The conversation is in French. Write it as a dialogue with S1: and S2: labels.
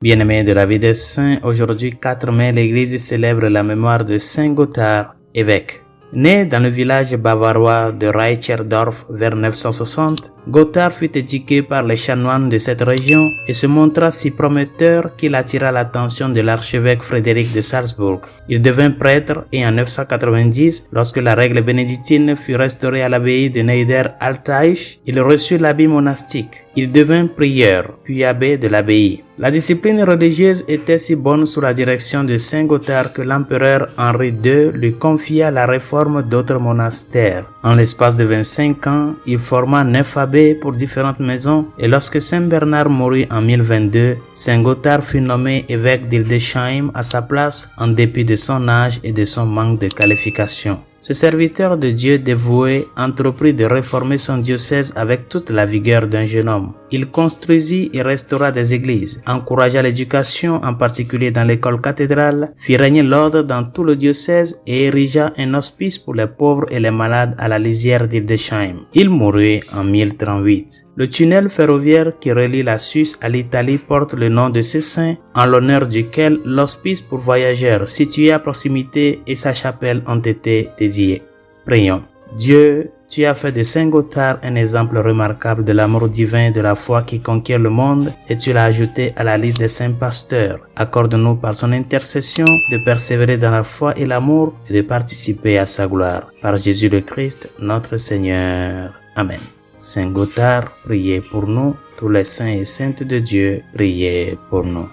S1: Bien-aimés de la vie des saints, aujourd'hui 4 mai, l'Église célèbre la mémoire de Saint Gotthard, évêque. Né dans le village bavarois de Reicherdorf vers 960, Gotthard fut éduqué par les chanoines de cette région et se montra si prometteur qu'il attira l'attention de l'archevêque Frédéric de Salzbourg. Il devint prêtre et en 990, lorsque la règle bénédictine fut restaurée à l'abbaye de Neider-Altaich, il reçut l'habit monastique. Il devint prieur, puis abbé de l'abbaye. La discipline religieuse était si bonne sous la direction de Saint Gotthard que l'empereur Henri II lui confia la réforme d'autres monastères. En l'espace de 25 ans, il forma 9 abbés pour différentes maisons et lorsque Saint Bernard mourut en 1022, Saint Gotthard fut nommé évêque d'Hildesheim à sa place en dépit de son âge et de son manque de qualification. Ce serviteur de Dieu dévoué entreprit de réformer son diocèse avec toute la vigueur d'un jeune homme. Il construisit et restaura des églises, encouragea l'éducation, en particulier dans l'école cathédrale, fit régner l'ordre dans tout le diocèse et érigea un hospice pour les pauvres et les malades à la lisière d'Hildesheim. Il mourut en 1038. Le tunnel ferroviaire qui relie la Suisse à l'Italie porte le nom de ce saint, en l'honneur duquel l'hospice pour voyageurs situé à proximité et sa chapelle ont été dédiés. Prions. Dieu, tu as fait de Saint Gotthard un exemple remarquable de l'amour divin et de la foi qui conquiert le monde et tu l'as ajouté à la liste des saints pasteurs. Accorde-nous par son intercession de persévérer dans la foi et l'amour et de participer à sa gloire. Par Jésus le Christ, notre Seigneur. Amen. Saint Gotthard, priez pour nous. Tous les saints et saintes de Dieu, priez pour nous.